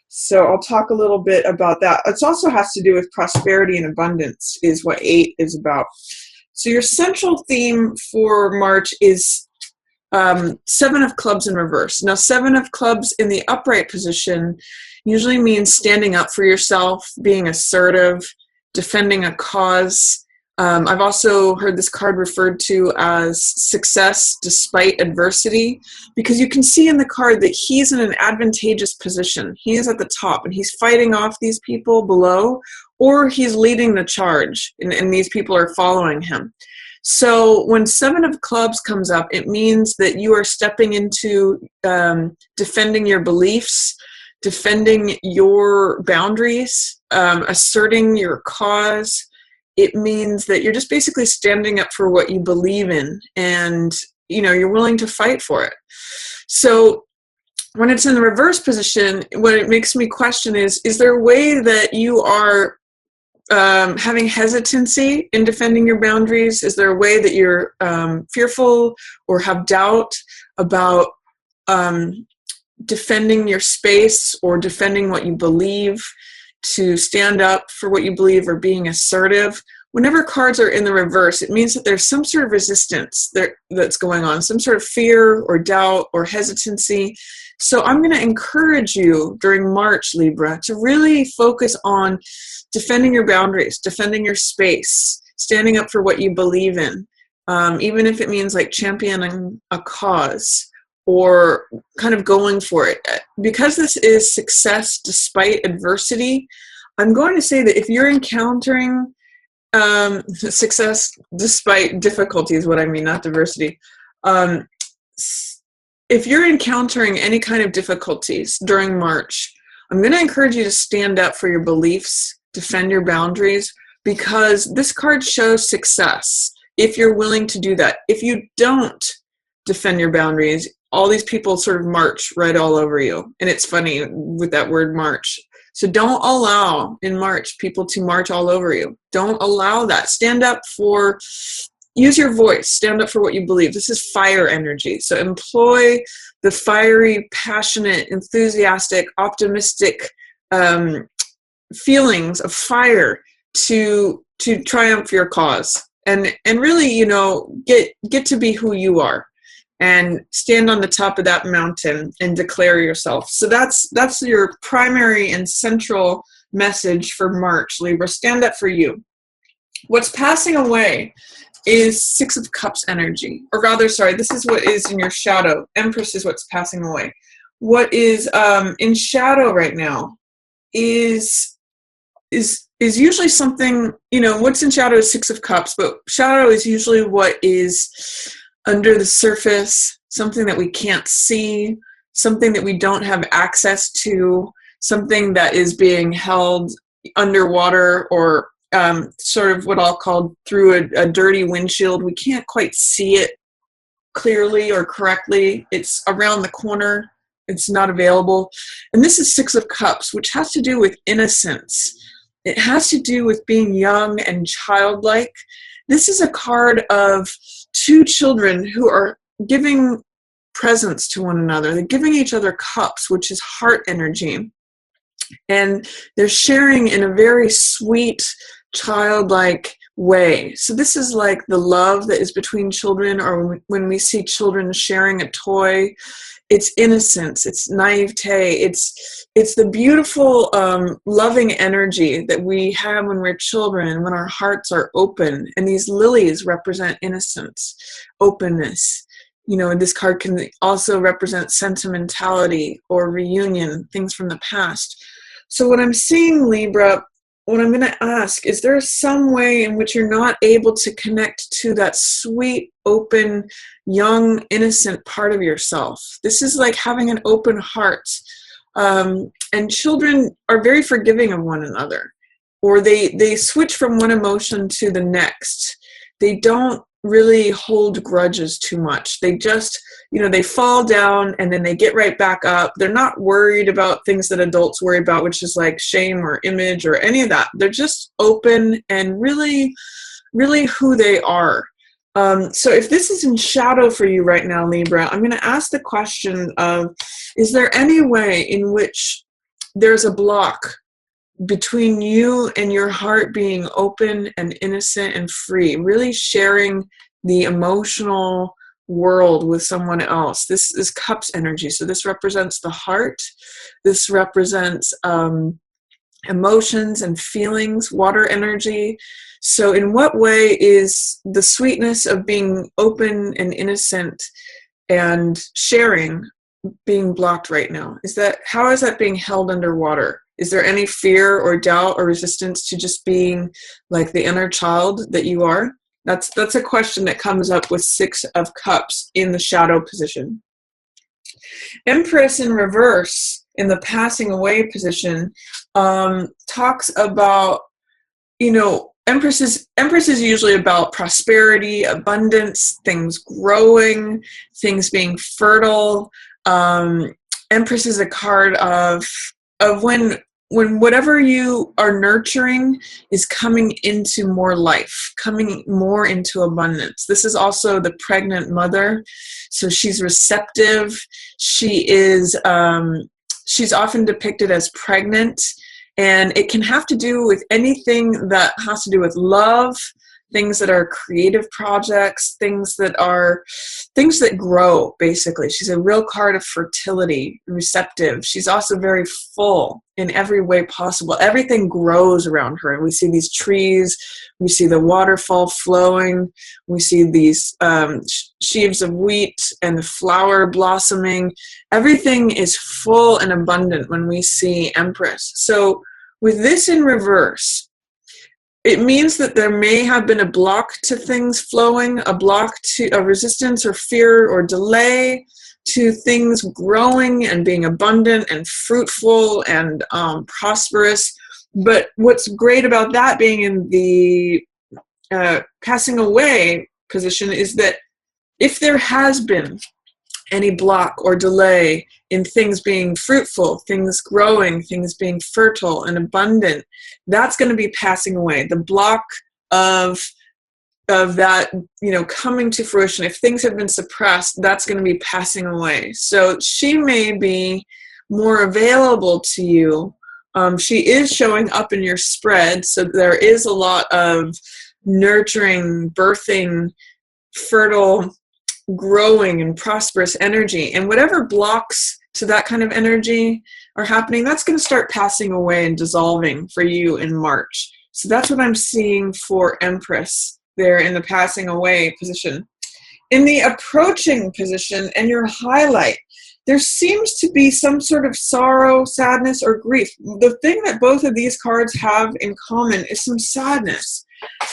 So I'll talk a little bit about that. It also has to do with prosperity and abundance is what 8 is about. So your central theme for March is 7 of clubs in reverse. Now, 7 of clubs in the upright position usually means standing up for yourself, being assertive, defending a cause. I've also heard this card referred to as success despite adversity, because you can see in the card that he's in an advantageous position. He is at the top and he's fighting off these people below, or he's leading the charge and these people are following him. So when 7 of clubs comes up, it means that you are stepping into defending your beliefs, defending your boundaries, asserting your cause. It means that you're just basically standing up for what you believe in, and you're willing to fight for it. So when it's in the reverse position, what it makes me question is there a way that you are having hesitancy in defending your boundaries? Is there a way that you're fearful or have doubt about defending your space or defending what you believe, to stand up for what you believe, or being assertive? Whenever cards are in the reverse, it means that there's some sort of resistance that's going on, some sort of fear or doubt or hesitancy. So I'm going to encourage you during March, Libra, to really focus on defending your boundaries, defending your space, standing up for what you believe in, even if it means like championing a cause or kind of going for it. Because this is success despite adversity, I'm going to say that if you're encountering success despite difficulty is what I mean, not diversity. If you're encountering any kind of difficulties during March, I'm going to encourage you to stand up for your beliefs, defend your boundaries, because this card shows success if you're willing to do that. If you don't defend your boundaries, all these people sort of march right all over you. And it's funny with that word march. So don't allow in March people to march all over you. Don't allow that. Stand up for, use your voice. Stand up for what you believe. This is fire energy. So employ the fiery, passionate, enthusiastic, optimistic feelings of fire to triumph your cause. And really, get to be who you are. And stand on the top of that mountain and declare yourself. So that's your primary and central message for March, Libra. Stand up for you. What's passing away is 6 of Cups energy. Or rather, sorry, this is what is in your shadow. Empress is what's passing away. What is in shadow right now is usually something, what's in shadow is 6 of Cups, but shadow is usually what is under the surface, something that we can't see, something that we don't have access to, something that is being held underwater, or sort of what I'll call through a dirty windshield. We can't quite see it clearly or correctly. It's around the corner. It's not available. And this is 6 of Cups, which has to do with innocence. It has to do with being young and childlike. This is a card of 2 children who are giving presents to one another. They're giving each other cups, which is heart energy. And they're sharing in a very sweet, childlike way. So this is like the love that is between children, or when we see children sharing a toy. It's innocence, it's naivete, it's the beautiful, loving energy that we have when we're children, when our hearts are open. And these lilies represent innocence, openness. This card can also represent sentimentality or reunion, things from the past. So what I'm seeing, Libra, what I'm going to ask, is there some way in which you're not able to connect to that sweet, open, young, innocent part of yourself? This is like having an open heart. And children are very forgiving of one another, or they switch from one emotion to the next. They don't really hold grudges too much. They just, they fall down and then they get right back up. They're not worried about things that adults worry about, which is like shame or image or any of that. They're just open and really, really who they are. So if this is in shadow for you right now, Libra, I'm going to ask the question of, is there any way in which there's a block between you and your heart being open and innocent and free, really sharing the emotional world with someone else. This is cups energy. So this represents the heart. This represents emotions and feelings, water energy. So in what way is the sweetness of being open and innocent and sharing being blocked right now? How is that being held underwater? Is there any fear or doubt or resistance to just being like the inner child that you are? That's a question that comes up with 6 of Cups in the shadow position. Empress in reverse in the passing away position talks about, Empress is usually about prosperity, abundance, things growing, things being fertile. Empress is a card of when whatever you are nurturing is coming into more life, coming more into abundance. This is also the pregnant mother, so she's receptive. She's often depicted as pregnant, and it can have to do with anything that has to do with love, things that are creative projects, things that grow, basically. She's a real card of fertility, receptive. She's also very full in every way possible. Everything grows around her, and we see these trees, we see the waterfall flowing, we see these sheaves of wheat and the flower blossoming. Everything is full and abundant when we see Empress. So with this in reverse, it means that there may have been a block to things flowing, a block to a resistance or fear or delay to things growing and being abundant and fruitful and prosperous. But what's great about that being in the passing away position is that if there has been any block or delay in things being fruitful, things growing, things being fertile and abundant, that's going to be passing away. The block of that, coming to fruition, if things have been suppressed, that's going to be passing away. So she may be more available to you. She is showing up in your spread, so there is a lot of nurturing, birthing, fertile, growing and prosperous energy, and whatever blocks to that kind of energy are happening, that's going to start passing away and dissolving for you in March. So that's what I'm seeing for Empress there in the passing away position. In the approaching position and your highlight, there seems to be some sort of sorrow, sadness, or grief. The thing that both of these cards have in common is some sadness.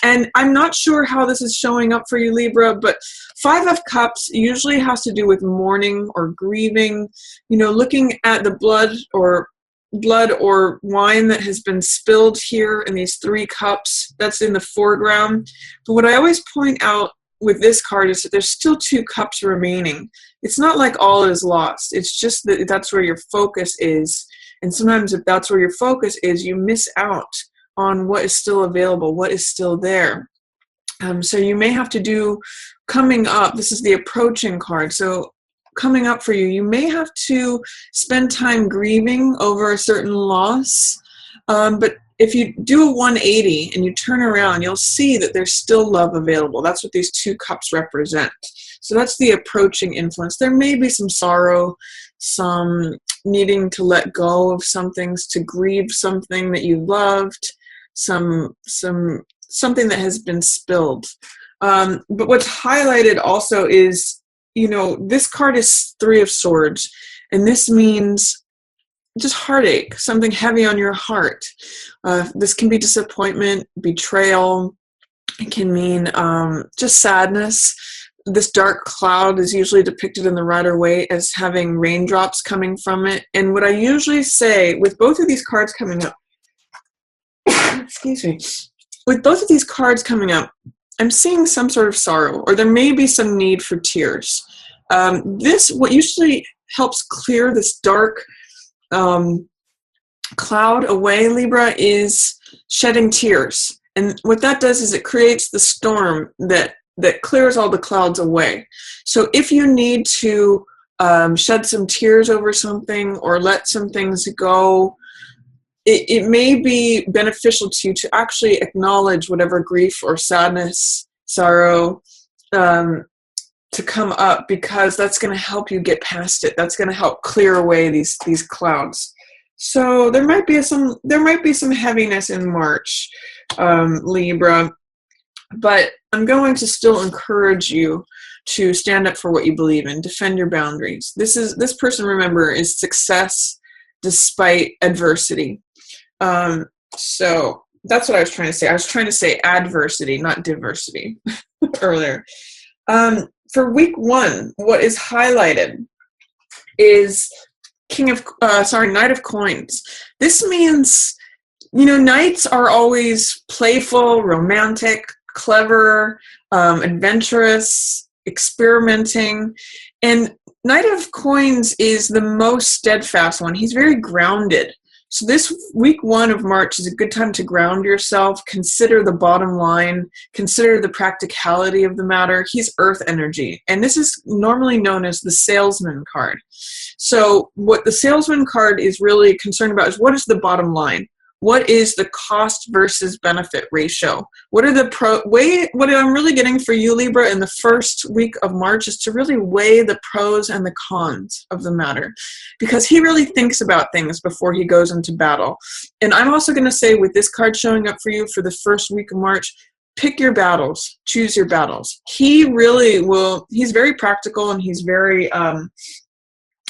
And I'm not sure how this is showing up for you, Libra, but 5 of Cups usually has to do with mourning or grieving, looking at the blood or wine that has been spilled here in these 3 cups. That's in the foreground. But what I always point out with this card is that there's still 2 cups remaining. It's not like all is lost. It's just that that's where your focus is. And sometimes if that's where your focus is, you miss out on what is still available, what is still there. So you may have to do, coming up, this is the approaching card, so coming up for you, you may have to spend time grieving over a certain loss, but if you do a 180 and you turn around, you'll see that there's still love available. That's what these 2 cups represent. So that's the approaching influence. There may be some sorrow, some needing to let go of some things, to grieve something that you loved, something that has been spilled. But what's highlighted also is, this card is 3 of Swords, and this means just heartache, something heavy on your heart. This can be disappointment, betrayal. It can mean just sadness. This dark cloud is usually depicted in the Rider-Waite as having raindrops coming from it. And what I usually say with both of these cards coming up, excuse me, with both of these cards coming up, I'm seeing some sort of sorrow, or there may be some need for tears. What usually helps clear this dark cloud away, Libra, is shedding tears. And what that does is it creates the storm that clears all the clouds away. So if you need to shed some tears over something or let some things go, it may be beneficial to you to actually acknowledge whatever grief or sadness, sorrow, to come up, because that's going to help you get past it. That's going to help clear away these clouds. So there might be some heaviness in March, Libra, but I'm going to still encourage you to stand up for what you believe in, defend your boundaries. This person, remember, is success despite adversity. So that's what I was trying to say. I was trying to say adversity, not diversity earlier. For week 1, what is highlighted is Knight of Coins. This means, knights are always playful, romantic, clever, adventurous, experimenting, and Knight of Coins is the most steadfast one. He's very grounded. So this week 1 of March is a good time to ground yourself, consider the bottom line, consider the practicality of the matter. He's earth energy, and this is normally known as the salesman card. So what the salesman card is really concerned about is, what is the bottom line? What is the cost versus benefit ratio? What are what I'm really getting for you, Libra, in the first week of March is to really weigh the pros and the cons of the matter, because he really thinks about things before he goes into battle. And I'm also going to say, with this card showing up for you for the first week of March, pick your battles, choose your battles. He really will. He's very practical, and he's very,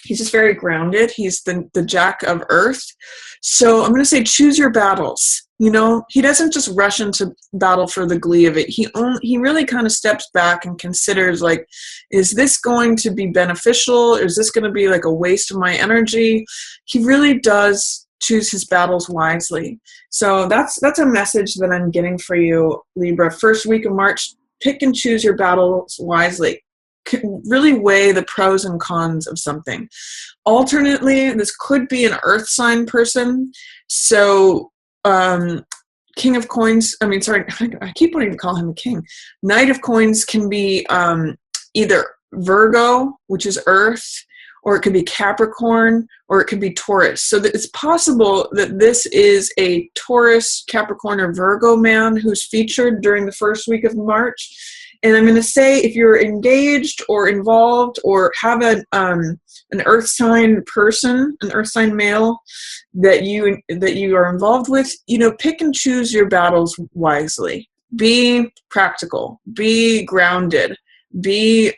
he's just very grounded. He's the Jack of Earth. So I'm going to say, choose your battles. He doesn't just rush into battle for the glee of it. He really kind of steps back and considers, like, is this going to be beneficial? Is this going to be like a waste of my energy? He really does choose his battles wisely. So that's a message that I'm getting for you, Libra. First week of March, pick and choose your battles wisely. Really weigh the pros and cons of something. Alternately, this could be an earth sign person. So King of Coins, I keep wanting to call him a king. Knight of Coins can be either Virgo, which is earth, or it could be Capricorn, or it could be Taurus. So that it's possible that this is a Taurus, Capricorn, or Virgo man who's featured during the first week of March. And I'm going to say, if you're engaged or involved or have an earth sign person, an earth sign male that you are involved with, pick and choose your battles wisely. Be practical. Be grounded. Be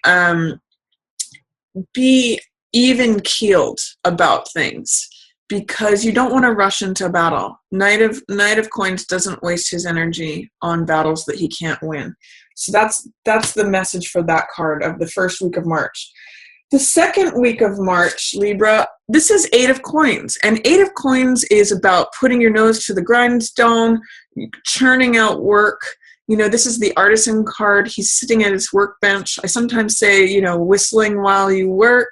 even keeled about things, because you don't want to rush into a battle. Knight of Coins doesn't waste his energy on battles that he can't win. So that's the message for that card of the first week of March. The second week of March, Libra, this is 8 of Coins. And 8 of Coins is about putting your nose to the grindstone, churning out work. This is the artisan card. He's sitting at his workbench. I sometimes say, whistling while you work.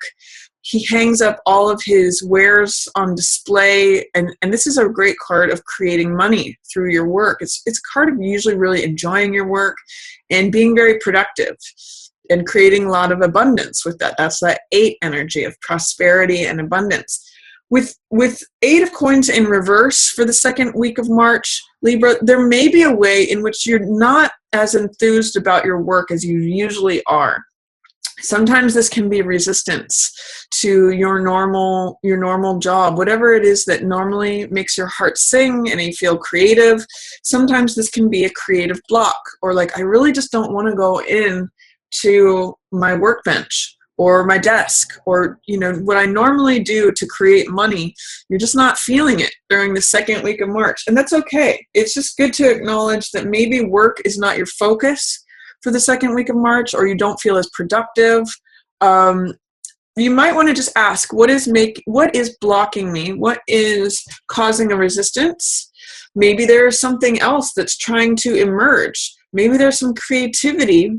He hangs up all of his wares on display, and this is a great card of creating money through your work. It's a card of usually really enjoying your work and being very productive and creating a lot of abundance with that. That's that 8 energy of prosperity and abundance. With 8 of Coins in reverse for the second week of March, Libra, there may be a way in which you're not as enthused about your work as you usually are. Sometimes this can be resistance to your normal job, whatever it is that normally makes your heart sing and you feel creative. Sometimes this can be a creative block, or like, I really just don't want to go in to my workbench or my desk, or what I normally do to create money. You're just not feeling it during the second week of March, and that's okay. It's just good to acknowledge that maybe work is not your focus for the second week of March, or you don't feel as productive. You might want to just ask, what is blocking me? What is causing a resistance? Maybe there's something else that's trying to emerge. Maybe there's some creativity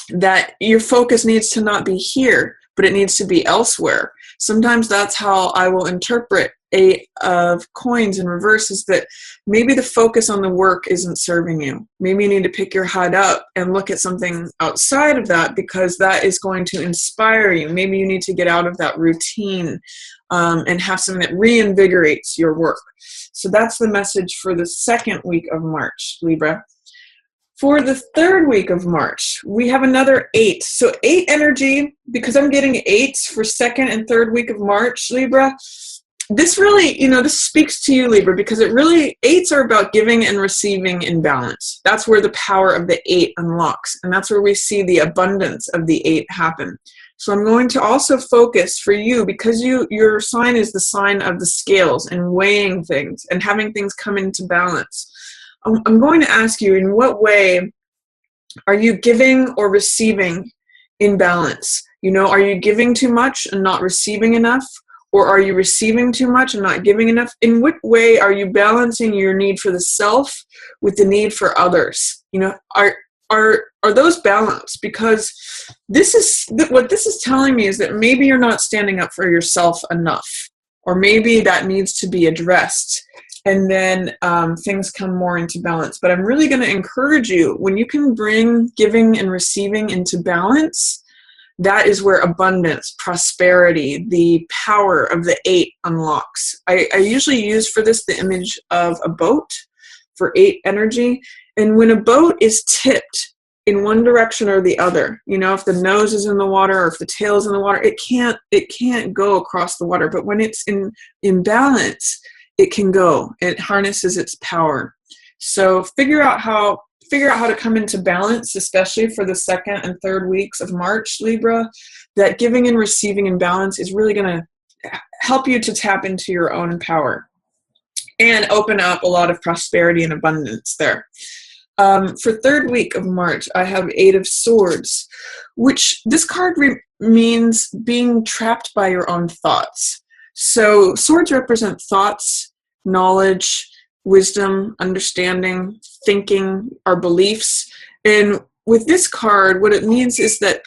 that your focus needs to not be here, but it needs to be elsewhere. Sometimes that's how I will interpret Eight of Coins in reverse is that maybe the focus on the work isn't serving you. Maybe you need to pick your head up and look at something outside of that, because that is going to inspire you. Maybe you need to get out of that routine and have something that reinvigorates your work. So that's the message for the second week of March, Libra. For the third week of March, we have another 8. So 8 energy, because I'm getting 8s for second and third week of March, Libra. This really, this speaks to you, Libra, because it really, 8s are about giving and receiving in balance. That's where the power of the 8 unlocks. And that's where we see the abundance of the 8 happen. So I'm going to also focus for you, because your sign is the sign of the scales and weighing things and having things come into balance. I'm going to ask you, in what way are you giving or receiving in balance? Are you giving too much and not receiving enough? Or are you receiving too much and not giving enough? In what way are you balancing your need for the self with the need for others? Are those balanced? Because what this is telling me is that maybe you're not standing up for yourself enough, or maybe that needs to be addressed. And then things come more into balance. But I'm really going to encourage you, when you can bring giving and receiving into balance, that is where abundance, prosperity, the power of the 8 unlocks. I usually use for this the image of a boat for 8 energy. And when a boat is tipped in one direction or the other, if the nose is in the water or if the tail is in the water, it can't go across the water. But when it's in balance, it can go. It harnesses its power. So figure out how to come into balance, especially for the second and third weeks of March, Libra. That giving and receiving in balance is really going to help you to tap into your own power and open up a lot of prosperity and abundance there. For third week of March, I have 8 of Swords, which this card means being trapped by your own thoughts. So swords represent thoughts, knowledge, wisdom, understanding, thinking, our beliefs. And with this card, what it means is that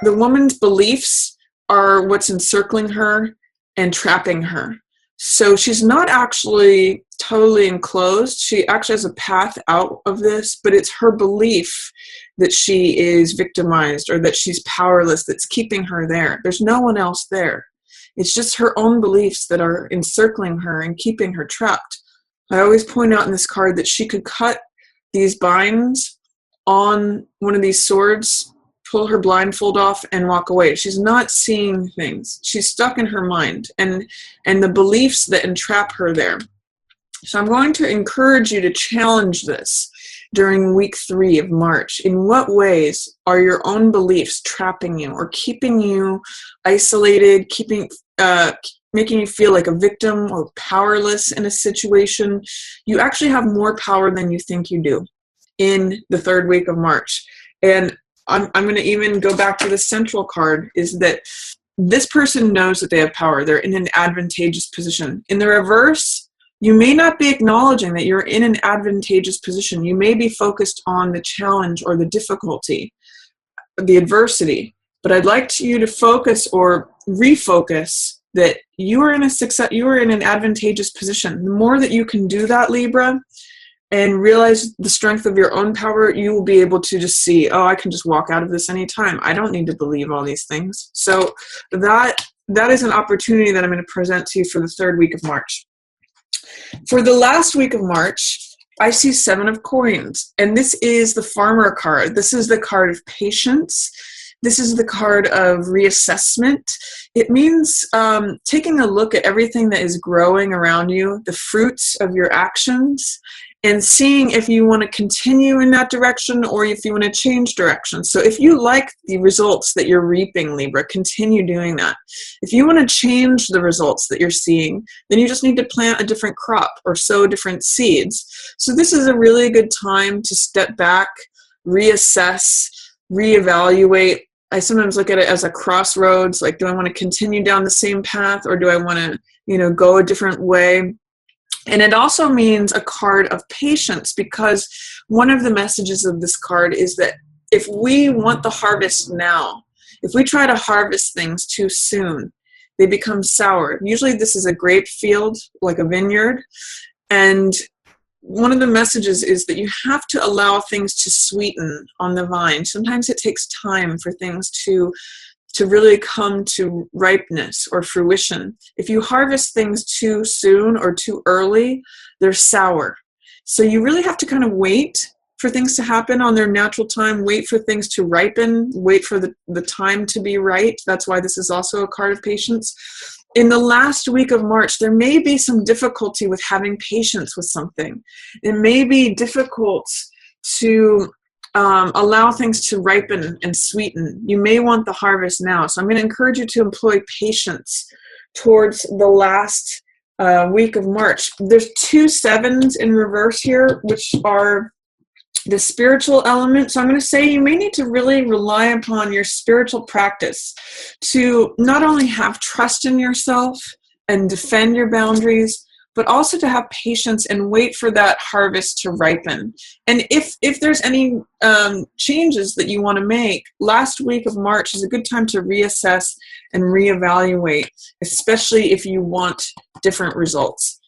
the woman's beliefs are what's encircling her and trapping her. So she's not actually totally enclosed. She actually has a path out of this, but it's her belief that she is victimized or that she's powerless that's keeping her there. There's no one else there. It's just her own beliefs that are encircling her and keeping her trapped. I always point out in this card that she could cut these binds on one of these swords, pull her blindfold off, and walk away. She's not seeing things. She's stuck in her mind and the beliefs that entrap her there. So I'm going to encourage you to challenge this during week 3 of March. In what ways are your own beliefs trapping you or keeping you isolated, making you feel like a victim or powerless in a situation? You actually have more power than you think you do in the third week of March. And I'm going to even go back to the central card, is that this person knows that they have power. They're in an advantageous position. In the reverse, you may not be acknowledging that you're in an advantageous position. You may be focused on the challenge or the difficulty, the adversity. But I'd like you to focus or refocus that you are in an advantageous position. The more that you can do that, Libra, and realize the strength of your own power, you will be able to just see, I can just walk out of this anytime. I don't need to believe all these things. So that is an opportunity that I'm going to present to you for the third week of March. For the last week of March, I see 7 of Coins, and this is the Farmer card. This is the card of patience. This is the card of reassessment. It means taking a look at everything that is growing around you, the fruits of your actions, and seeing if you want to continue in that direction or if you want to change direction. So if you like the results that you're reaping, Libra, continue doing that. If you want to change the results that you're seeing, then you just need to plant a different crop or sow different seeds. So this is a really good time to step back, reassess, reevaluate. I sometimes look at it as a crossroads, like, do I want to continue down the same path or do I want to, go a different way? And it also means a card of patience, because one of the messages of this card is that if we want the harvest now, if we try to harvest things too soon, they become sour. Usually this is a grape field, like a vineyard. And one of the messages is that you have to allow things to sweeten on the vine. Sometimes it takes time for things to really come to ripeness or fruition. If you harvest things too soon or too early, they're sour. So you really have to kind of wait for things to happen on their natural time, wait for things to ripen, wait for the time to be right. That's why this is also a card of patience. In the last week of March, there may be some difficulty with having patience with something. It may be difficult to allow things to ripen and sweeten. You may want the harvest now. So I'm going to encourage you to employ patience towards the last week of March. There's 2 sevens in reverse here, which are the spiritual element. So I'm going to say you may need to really rely upon your spiritual practice to not only have trust in yourself and defend your boundaries, but also to have patience and wait for that harvest to ripen. And if there's any changes that you want to make, last week of March is a good time to reassess and reevaluate, especially if you want different results.